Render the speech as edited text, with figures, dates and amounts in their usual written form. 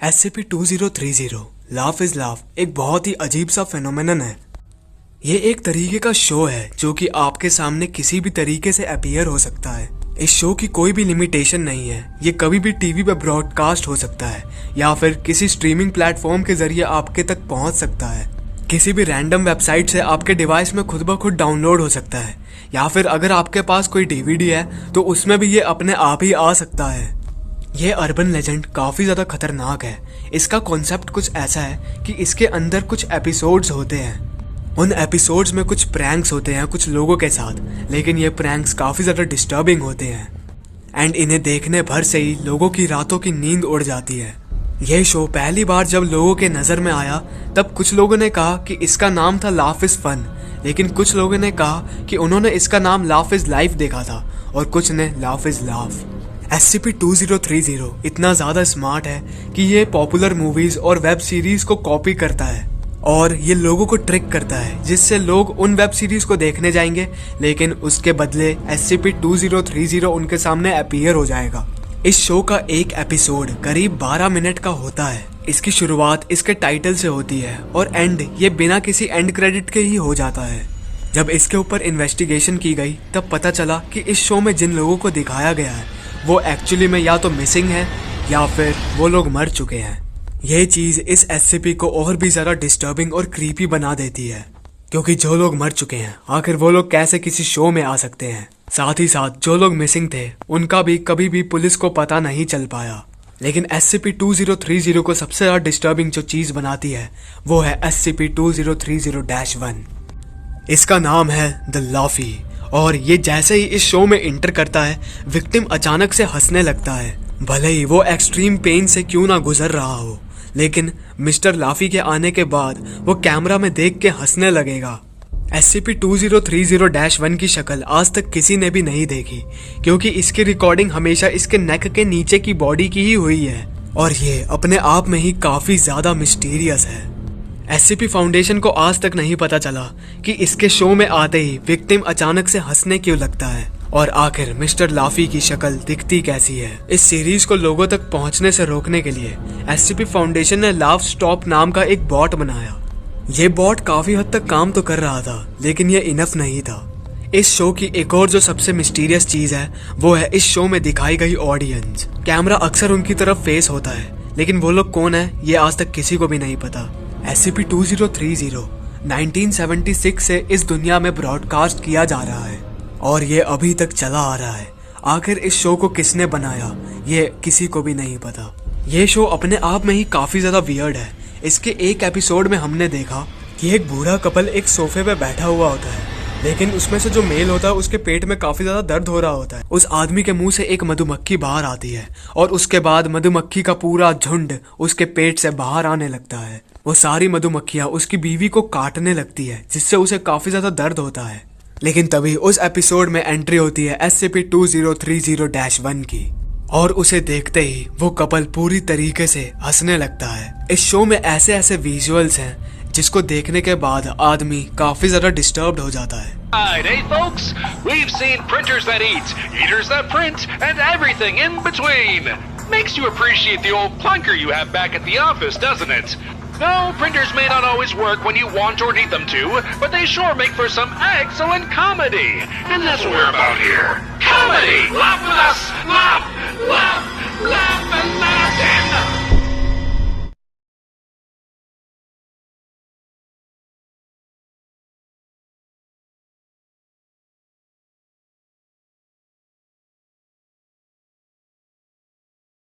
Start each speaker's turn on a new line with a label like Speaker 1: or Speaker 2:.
Speaker 1: SCP-2030 laugh is laugh एक बहुत ही अजीब सा फेनोमेनन है। ये एक तरीके का शो है जो कि आपके सामने किसी भी तरीके से अपीयर हो सकता है। इस शो की कोई भी लिमिटेशन नहीं है। ये कभी भी टीवी पे ब्रॉडकास्ट हो सकता है या फिर किसी स्ट्रीमिंग प्लेटफॉर्म के जरिए आपके तक पहुंच सकता है। किसी भी रैंडम वेबसाइट से आपके डिवाइस में खुद ब खुद डाउनलोड हो सकता है या फिर अगर आपके पास कोई डीवीडी है तो उसमें भी ये अपने आप ही आ सकता है। ये अर्बन लेजेंड काफी ज्यादा खतरनाक है। इसका कॉन्सेप्ट कुछ ऐसा है कि इसके अंदर कुछ एपिसोड्स होते हैं। उन एपिसोड्स में कुछ प्रैंक्स होते हैं कुछ लोगों के साथ, लेकिन ये प्रैंक्स काफी ज्यादा डिस्टर्बिंग होते हैं एंड इन्हें देखने भर से ही लोगों की रातों की नींद उड़ जाती है। यह शो पहली बार जब लोगों के नजर में आया तब कुछ लोगों ने कहा कि इसका नाम था लाफ इज फन, लेकिन कुछ लोगों ने कहा कि उन्होंने इसका नाम लाफ इज लाइफ देखा था और कुछ ने लाफ इज लाफ। SCP-2030 इतना ज्यादा स्मार्ट है कि ये पॉपुलर मूवीज और वेब सीरीज को कॉपी करता है और ये लोगों को ट्रिक करता है जिससे लोग उन वेब सीरीज को देखने जाएंगे, लेकिन उसके बदले SCP-2030 उनके सामने अपीयर हो जाएगा। इस शो का एक एपिसोड करीब 12 मिनट का होता है। इसकी शुरुआत इसके टाइटल से होती है और एंड ये बिना किसी एंड क्रेडिट के ही हो जाता है। जब इसके ऊपर इन्वेस्टिगेशन की गई तब पता चला कि इस शो में जिन लोगों को दिखाया गया है वो एक्चुअली में या तो मिसिंग है या फिर वो लोग मर चुके हैं। यह चीज इस SCP को और भी ज्यादा डिस्टर्बिंग और क्रीपी बना देती है, क्योंकि जो लोग मर चुके हैं आखिर वो लोग कैसे किसी शो में आ सकते हैं। साथ ही साथ जो लोग मिसिंग थे उनका भी कभी भी पुलिस को पता नहीं चल पाया। लेकिन SCP-2030 को सबसे ज्यादा डिस्टर्बिंग जो चीज बनाती है वो है SCP-2030-1। इसका नाम है द लाफी और ये जैसे ही इस शो में इंटर करता है विक्टिम अचानक से हंसने लगता है, भले ही वो एक्सट्रीम पेन से क्यों ना गुजर रहा हो। लेकिन मिस्टर लाफी के आने के बाद वो कैमरा में देख के हंसने लगेगा। SCP-2030-1 की शक्ल आज तक किसी ने भी नहीं देखी, क्योंकि इसकी रिकॉर्डिंग हमेशा इसके नेक के नीचे की बॉडी की ही हुई है और ये अपने आप में ही काफी ज्यादा मिस्टीरियस है। SCP फाउंडेशन को आज तक नहीं पता चला कि इसके शो में आते ही विक्टिम अचानक से हंसने क्यों लगता है और आखिर मिस्टर लाफी की शक्ल दिखती कैसी है। इस सीरीज को लोगों तक पहुंचने से रोकने के लिए SCP फाउंडेशन ने लाफ स्टॉप नाम का एक बॉट बनाया। ये बॉट काफी हद तक काम तो कर रहा था, लेकिन ये इनफ नहीं था। इस शो की एक और जो सबसे मिस्टीरियस चीज है वो है इस शो में दिखाई गई ऑडियंस। कैमरा अक्सर उनकी तरफ फेस होता है, लेकिन वो लोग कौन है ये आज तक किसी को भी नहीं पता। SCP-2030 1976 से इस दुनिया में ब्रॉडकास्ट किया जा रहा है और ये अभी तक चला आ रहा है। आखिर इस शो को किसने बनाया ये किसी को भी नहीं पता। ये शो अपने आप में ही काफी ज्यादा वियर्ड है। इसके एक एपिसोड में हमने देखा कि एक बूढ़ा कपल एक सोफे पे बैठा हुआ होता है, लेकिन उसमें से जो मेल होता है उसके पेट में काफी ज्यादा दर्द हो रहा होता है। उस आदमी के मुंह से एक मधुमक्खी बाहर आती है और उसके बाद मधुमक्खी का पूरा झुंड उसके पेट से बाहर आने लगता है। वो सारी मधुमक्खियां उसकी बीवी को काटने लगती है, जिससे उसे काफी ज्यादा दर्द होता है। लेकिन तभी उस एपिसोड में एंट्री होती है SCP-2030-1 की और उसे देखते ही वो कपल पूरी तरीके से हंसने लगता है। इस शो में ऐसे ऐसे विजुअल्स हैं जिसको देखने के बाद आदमी काफी ज्यादा डिस्टर्ब्ड हो जाता है।
Speaker 2: Hey folks, we've seen printers that eat, eaters that print, and everything in between. Makes you appreciate the old plunker you have back at the office, doesn't it? No, printers may not always work when you want or need them to, but they sure make for some excellent comedy. And that's what we're about here. Comedy! Laugh with us! Laugh! Laugh! Laugh and laugh!